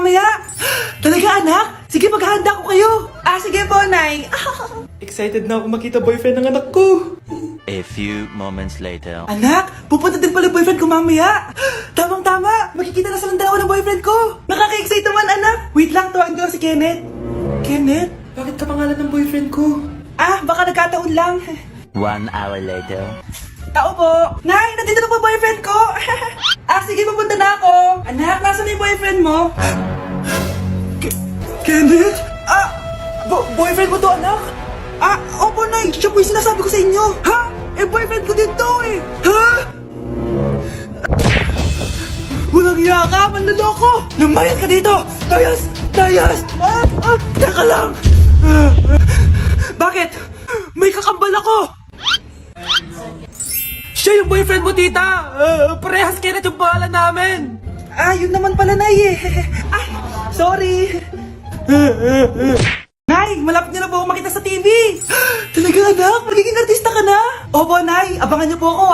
mamaya. Talaga, anak? Sige, maghahanda ko kayo. Sige po, Nay. Excited na ako makita boyfriend ng anak ko. A few moments later. Anak, pupunta din pala boyfriend ko mamaya. Tamang-tama, makikita na silang dalawa ng boyfriend ko. Nakaka-excite naman, anak. Wait lang, tawagin ko si Kenneth. Kenneth? Bakit ka pangalan ng boyfriend ko? Baka nagkataon lang. 1 hour later. Tao po. Nay, nandito na po boyfriend ko. Sige, pupunta na ako. Anak, nasa na yung boyfriend mo? Kenneth? Boyfriend mo to, anak? Opo, Nay. Siya po yung sinasabi ko sa inyo. Boyfriend ko din to eh. Walang iya ka, manloloko. Lumayas ka dito. Tayas. Teka lang. Bakit? May kakambal ako. Siya yung boyfriend mo, tita. Parehas Kenneth yung pangalan namin. Yun naman pala, Nay eh. Sorry. Nay, malapit niyo na po ako makita sa TV. Talaga, anak? Magiging artista ka na? Opo, Nay. Abangan niyo po ako,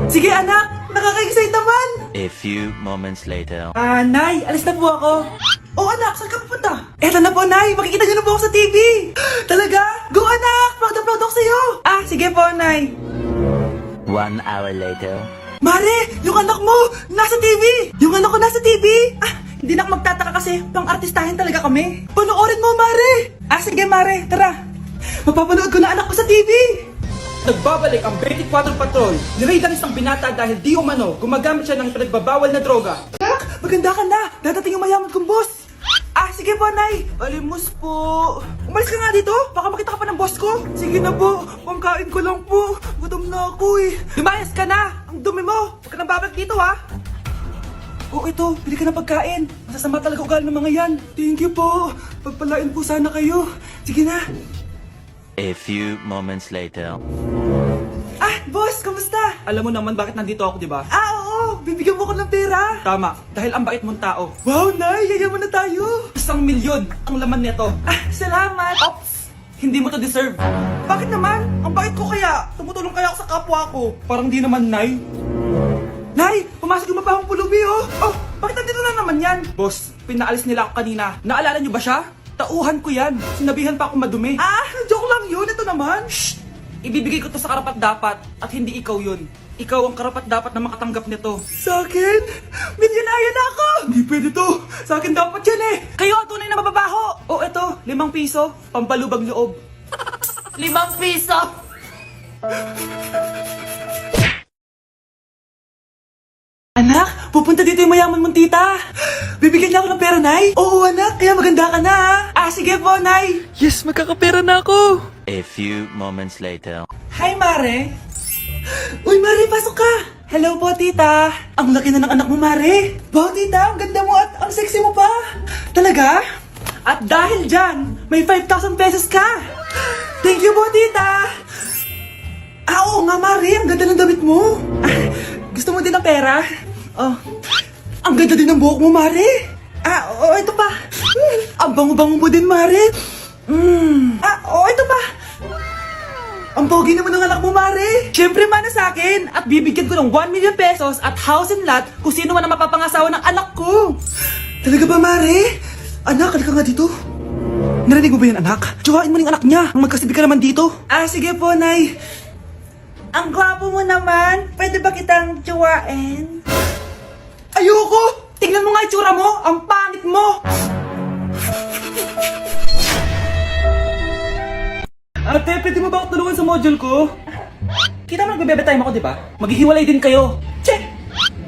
Sige, anak. Nakaka-excite naman. A few moments later. Nay, alis na po ako. Anak, saan ka pupunta? Eto na po, Nay. Makikita niyo na po ako sa TV. Talaga? Go, anak. Proud na proud ako sa'yo. Sige po, Nay. 1 hour later. Mare, yung anak mo, nasa TV! Yung anak ko nasa TV! Hindi na ako magtataka kasi pang-artistahin talaga kami. Panoorin mo, Mare! Sige, Mare, tara. Mapapanood ko na anak ko sa TV! Nagbabalik ang 24 Patrol. Niraid ang isang binata dahil di umano gumagamit siya ng pinagbabawal na droga. Anak, maganda ka na! Dadating yung mayaman kong boss! Sige po, Nay! Alimos po! Umalis ka nga dito! Baka makita ka pa ng boss ko! Sige na po! Pangkain ko lang po! Gutom na ako eh! Lumayas ka na! Ang dumi mo! Huwag ka nang babalik dito, ito! Bili ka ng pagkain! Masasama talaga ugali ng mga yan! Thank you po! Pagpalain po sana kayo! Sige na! A few moments later. Boss! Kamusta? Alam mo naman bakit nandito ako, di ba? Oo! Bibigyan mo ko ng pera! Tama, dahil ang bait mong tao. Wow, Nay! Yayaman na tayo! 1,000,000 ang laman nito. Salamat! Ops! Hindi mo to deserve. Bakit naman? Ang bait ko kaya! Tumutulong kaya ako sa kapwa ko! Parang di naman, Nay. Nay! Pumasok yung mapahong pulubi, bakit nandito na naman yan? Boss, pinaalis nila ako kanina. Naalala niyo ba siya? Tauhan ko yan. Sinabihan pa ako madumi. Joke lang yun! Ito naman! Shh! Ibibigay ko to sa karapat-dapat at hindi ikaw yun. Ikaw ang karapat-dapat na makatanggap nito. Sa akin? Milyonaryo na ako! Hindi pwede to! Sa akin dapat yan eh! Kayo ang tunay na mababaho! Eto, 5 piso, pampalubag loob. 5 piso! Anak, pupunta dito yung mayaman mong tita! Bibigyan niya ako ng pera, Nay? Oo, anak, kaya maganda ka na, sige po, Nay! Yes, magkakapera na ako! A few moments later. Hi, Mare! Uy, Mare, pasok ka! Hello po, tita! Ang laki na ng anak mo, Mare! Wow, tita, ang ganda mo at ang sexy mo pa! Talaga? At dahil dyan, may 5,000 pesos ka! Thank you po, tita! Oo nga, Mare, ang ganda ng damit mo! Gusto mo din ng pera? Ang ganda din ng buhok mo, Mare! Ito pa! Ang bango-bango mo din, Mare! Ito pa! Ang pogi naman ng anak mo, Mare! Siyempre, mana sa akin! At bibigyan ko ng 1 million pesos at house and lot kung sino man ang mapapangasawa ng anak ko! Talaga ba, Mare? Anak, halika nga dito. Narinig mo ba yan, anak? Tsuhain mo ng anak niya. Ang magkasibig ka naman dito. Sige po, Nay. Ang gwapo mo naman. Pwede ba kitang tsuhain? Ayoko! Tingnan mo nga itsura mo! Ang pangit mo! Ate, pwede mo ba ako tulungan sa module ko? Kita mo nagbe-bebe time ako, di ba? Maghihiwalay din kayo. Check!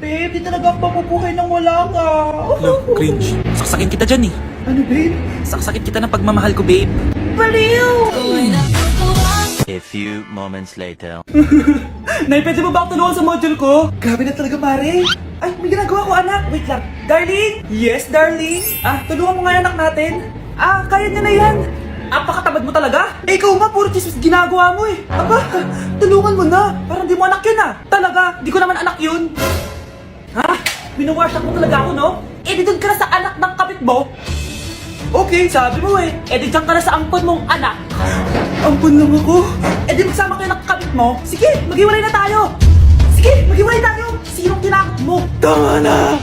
Babe, di talaga ako mapupuhay nang wala ka. Cringe. Saksakin kita dyan eh. Ano, babe? Saksakin kita ng pagmamahal ko, babe. Baliw! A few moments later. Nay, pwede mo ba ako tulungan sa module ko? Grabe na talaga, pare. Ay, may ginagawa ko, anak. Wait lang. Darling? Yes, darling? Tulungan mo nga yung anak natin. Kaya niya na yan. Apakatabad mo talaga. Ikaw nga, puro chismis ginagawa mo eh. Aba, tulungan mo na. Parang di mo anak yun Talaga, di ko naman anak yun. Binuwasak mo talaga ako, no? Di doon ka na sa anak ng kapit mo. Okay, Sabi mo di dyan ka na sa ampon mong anak. ampun lang ako. Di magsama kayo ng kapit mo. Sige, maghiwalay na tayo. Sige, maghiwalay tayo. Sinong tinakot mo? Tama na.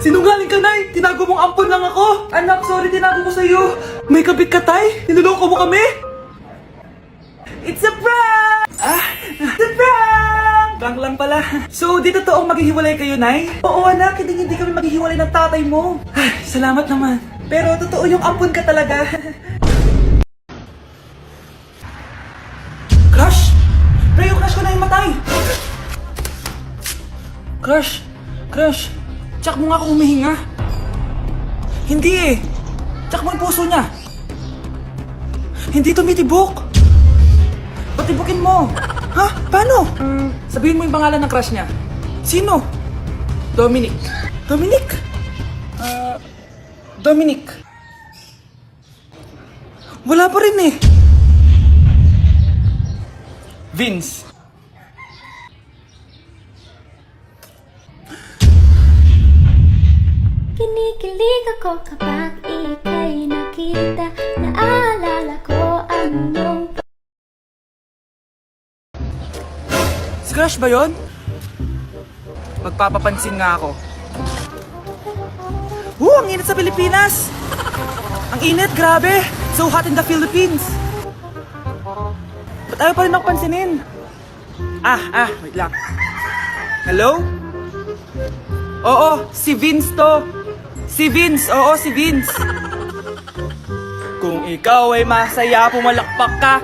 Sinungaling ka, Nay! Tinago mong ampon lang ako! Anak, sorry, tinago ko sa'yo! May kabit ka, Tay? Niloloko mo kami? It's a prank! It's a prank! Prank lang pala. So, di totoong maghihiwalay kayo, Nay? Oo, anak, hindi kami maghihiwalay ng tatay mo. Ay, salamat naman. Pero totoo yung ampon ka talaga. Crush! Pre, yung crush ko na yung matay! Crush! Crush! Tsak mo nga kung humihinga. Hindi eh. Tsak mo yung puso niya. Hindi tumitibok. Patibukin mo. Ha? Paano? Sabihin mo yung pangalan ng crush niya. Sino? Dominic. Dominic? Dominic. Wala pa rin eh. Vince. Kinikilig ako kapag ika'y nakita. Naalala ko ang iyong Si Crush ba yun? Magpapapansin nga ako. Ang init sa Pilipinas! Ang init, grabe! So hot in the Philippines! Ba't ayaw pa rin ako pansinin? Wait lang. Hello? Oo, si Vince to. Si Vince, oo, si Vince. Kung ikaw ay masaya, pumalakpak ka.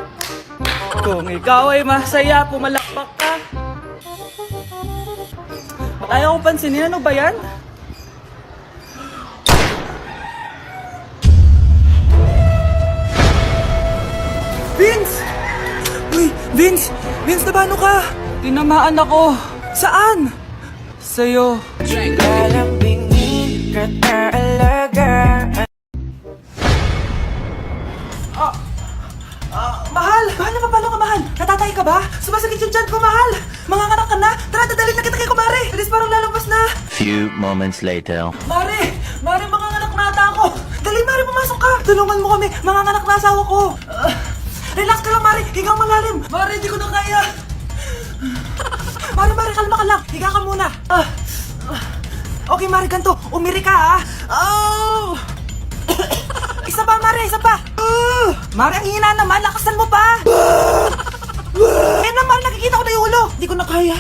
Kung ikaw ay masaya, pumalakpak ka. Ba't ayaw kong pansinin? Ano ba yan? Vince! Uy, Vince! Vince, nabano ka? Tinamaan ako. Saan? Sa'yo. Mahal! Mahal na paano ka, mahal? Natatay ka ba? Sumasakit yung tiyan ko, mahal! Manganganak ka na? Tara, dadalhin na kita kay kumare! Alis, parang lalabas na! Few moments later. Mare! Mare, manganganak na ata ako! Dali, Mare, pumasok ka! Tulungan mo kami! Manganganak na asawa ko! Relax ka lang, Mare! Higa malalim! Mare, hindi ko na kaya! Mare, kalma ka lang! Higa ka muna! Okay, Mare, ganito! Umiri ka, ha? Oh! Isa pa, Mare! Isa pa! Mare, ang hina naman! Lakasan mo pa! Eh naman, nakikita ko na yung ulo! Hindi ko na kaya!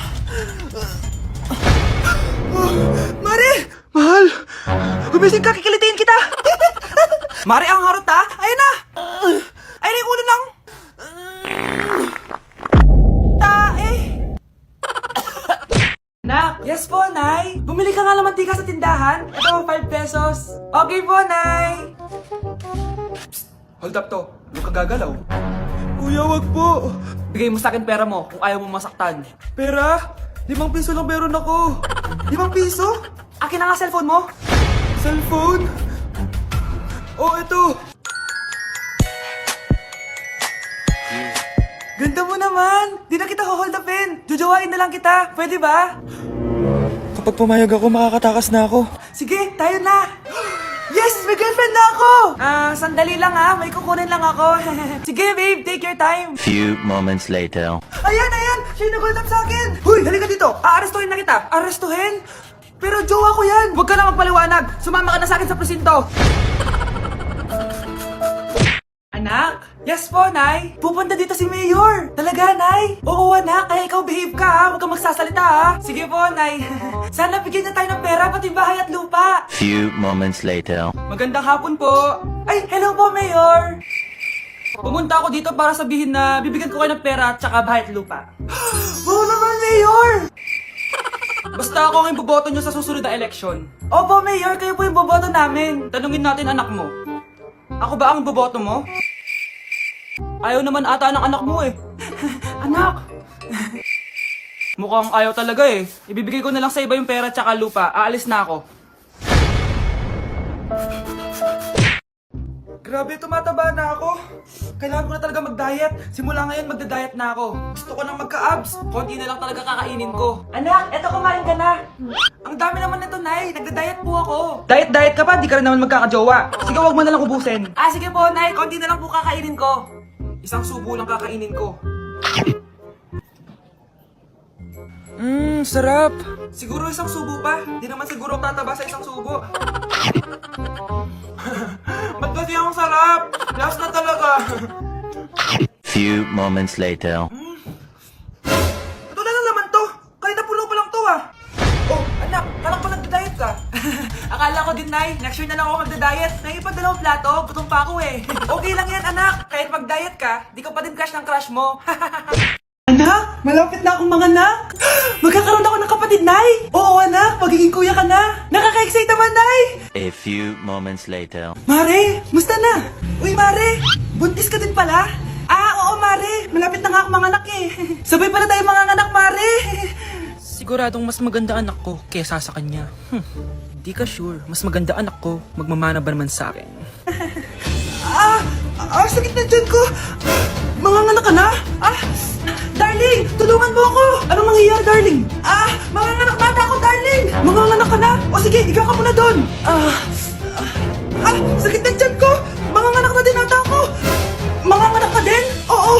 Mare! Mahal! Gumising ka, kikilitiin kita! Mare, ang harot ha! Ayun na! Ayun na yung ulo lang! Tae! Nak! Yes po, Nay! Bumili ka nga ng mantika sa tindahan? Ito, 5 pesos. Okay po, Nay! Psst! Hold up to. Huwag ka gagalaw. Kuya, wag po. Bigay mo sa akin pera mo kung ayaw mo masaktan. Pera? 5 piso lang meron ako. 5 piso? Akin na nga cellphone mo. Cellphone? Oh, ito. Ganda mo naman. Di na kita hold upin. Jujuwain na lang kita. Pwede ba? Kapag pumayag ako, makakatakas na ako. Sige, tayo na. Yes! May girlfriend na ako! Sandali lang ha. May kukunin lang ako. Sige, babe. Take your time. Few moments later. Ayan! Siya yung nag-hold up sa akin! Huy! Halika dito! Aarestuhin na kita! Arestuhin? Pero jowa ko yan! Huwag ka na magpaliwanag! Sumama ka na sa akin sa presinto! Anak? Yes po, Nay! Pupunta dito si Mayor! Talaga, Nay? Oo, anak! Kaya ikaw behave ka, ha? Huwag kang magsasalita, ha? Sige po, Nay! Sana bigyan niya tayo ng pera, pati bahay at lupa! Few moments later. Magandang hapon po! Ay, hello po, Mayor! Pumunta ako dito para sabihin na bibigyan ko kayo ng pera at saka bahay at lupa. Wow naman, Mayor! Basta ako ang iboboto nyo sa susunod na eleksyon. Opo, Mayor, kayo po yung boboto namin. Tanungin natin anak mo. Ako ba ang boboto mo? Ayaw naman ata ng anak mo eh. Anak! Mukhang ayaw talaga eh. Ibibigay ko na lang sa iba yung pera at saka lupa. Aalis na ako. Grabe, tumataba na ako. Kailangan ko na talaga mag-diet. Simula ngayon, magda-diet na ako. Gusto ko nang magka-abs. Konti na lang talaga kakainin ko. Anak, eto kumain ka na. Ang dami naman nito, Nay. Nagda-diet po ako. Diet ka pa? Di ka rin naman magkakajowa. Sige, wag mo na lang ubusin. Sige po, Nay. Konti na lang po kakainin ko. Isang subo lang kakainin ko. Sarap. Siguro isang subo pa. Di naman siguro tataba sa isang subo. Ba't kasi ang sarap? Last na talaga. Few moments later. Ito na lang naman to. Kahit napulo pa lang to ah. Oh, anak, parang pa nagda-diet ka. Akala ko din, Nay. Next year na lang ako magda-diet. Naipag dalawang plato, gutom pa ako eh. Okay lang yan, anak. Kahit mag-diet ka, di ka pa din crush ng crush mo. Anak, malapit na akong mga anak. Magkakaroon ako ng kapatid, Nay. Oo, anak, magiging kuya ka na. Nakaka-excite naman, Nay. A few moments later. Mare, musta na? Uy, Mare, buntis ka din pala? Oo, Mare. Malapit na nga akong mga anak eh. Sabay pala tayo mga anak, Mare. Siguradong mas maganda anak ko kesa sa kanya. Di ka sure. Mas maganda anak ko. Magmamana ba naman sa akin? Sakit na dyan ko. Mga anak ka na? Darling, tulungan mo ako. Anong nangyayari, darling? Mga anak bata ako, darling. Mga anak ka na? O sige, ikaw ka muna doon. Sakit na dyan ko. Mga anak na din ata ako. Mga anak ka din? Oo.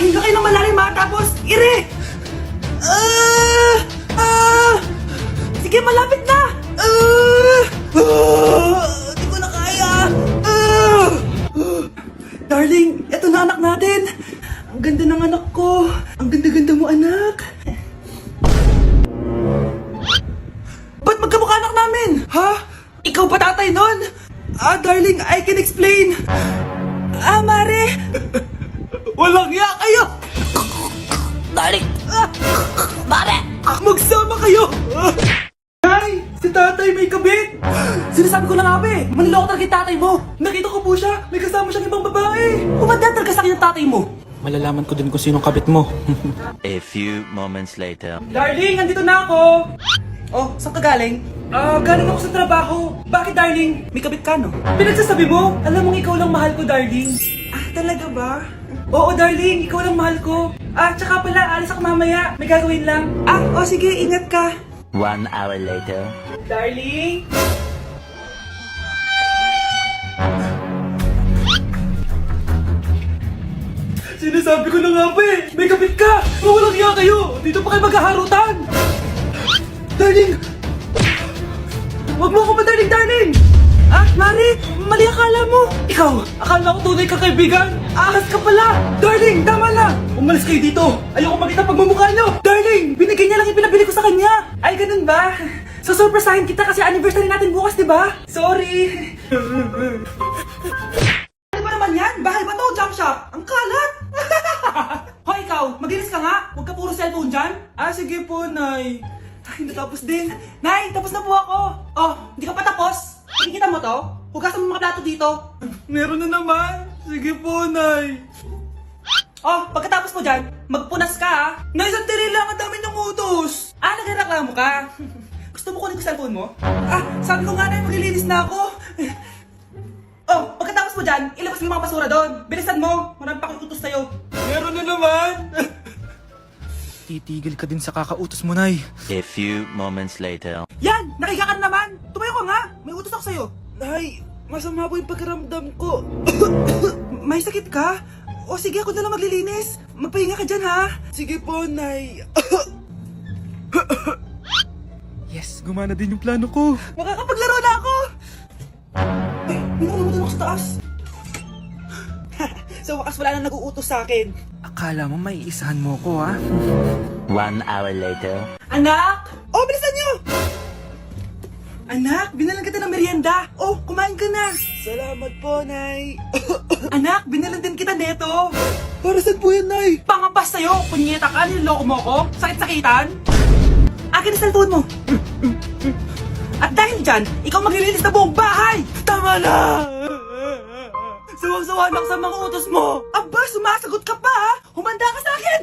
Hinga kayo ng malalim ha, tapos ire. Sige, malapit na. Di ko na kaya. Darling, eto na anak natin. Ang ganda ng anak ko. Ang ganda-ganda mo, anak. Ba't magkamukha anak namin? Ha? Ikaw ba tatay nun? Darling, I can explain. Mare. Walang iya kayo. Darling! Mare! Magsama kayo. Nay, si tatay may kabit. Sinasabi ko na nga ba eh. Maniloko talaga yung tatay mo. Nakita ko po siya. May kasama siyang ibang babae. Umanda talaga sa akin yung tatay mo. Malalaman ko din kung sinong kabit mo. A few moments later. Darling, andito na ako. Oh, saan ka galing? Galing ako sa trabaho. Bakit, darling? May kabit ka, no? Pinagsasabi mo? Alam mong ikaw lang mahal ko, darling. Talaga ba? Oo, darling. Ikaw lang mahal ko. Tsaka pala, alis ako mamaya. May gagawin lang. Sige, ingat ka. 1 hour later. Darling? Sinasabi ko na nga ba eh. May kabit ka. Walang iya kayo. Dito pa kayo maghaharutan. Darling! Huwag mo ako madaling, darling! Mari, mali akala mo. Ikaw, akala ko tunay ka kaibigan. Ahas ka pala. Darling, tama na. Umalis kayo dito. Ayoko makita pagmumukha nyo. Darling, binigay niya lang yung pinabili ko sa kanya. Ay, ganun ba? Susurpresahin kita kasi anniversary natin bukas, di ba? Sorry. Ano ba naman yan? Bahay ba to? Jump shop? Ang kalat! Hoy, ikaw! Maglinis ka nga! Huwag ka puro cellphone dyan! Sige po, Nay. Ay, natapos din. Nay, tapos na po ako. Oh, hindi ka pa tapos? Nakikita mo to? Hugasan mo mga plato dito. Meron na naman. Sige po, Nay. Oh, pagkatapos mo dyan, magpunas ka ha. Nay, sandali lang. Ang dami niyong utos. Nagreklamo ka. Gusto mo kunin ko cellphone mo? Sabi ko nga na, maglilinis na ako. Oh, pagkatapos mo dyan, ilabas mo yung mga basura doon. Bilisan mo, marami pa akong utos sa'yo. Meron na naman. Titigil ka din sa kakautos mo, Nay. A few moments later. Yan, nakiga ka na naman. Tumayo ka nga, may utos ako sa'yo. Nay, masama po yung pakiramdam ko. May sakit ka? O sige, ako na lang maglilinis. Magpahinga ka dyan ha. Sige po, Nay. Yes, gumana din yung plano ko. Makakapaglaro na ako. Ay, may nakalimutan ako sa taas. Sa wakas wala na nag-uutos sa akin. Akala mo may isahan mo ko, ha? 1 hour later. Anak! Oh, bilisan niyo! Anak, binalan kita ng merienda. Oh, kumain ka na. Salamat po, Nay. Anak, binalan din kita neto. Para saan po yan, Nay? Pangampas sa'yo, punyeta ka, niloloko mo ko. Sakit-sakitan. Akin ang cellphone mo. At dahil dyan, ikaw maglilinis na buong bahay. Tama na! Sawang-sawa na ako sa mga utos mo. Aba, sumasagot ka pa ha? Humanda ka sa akin!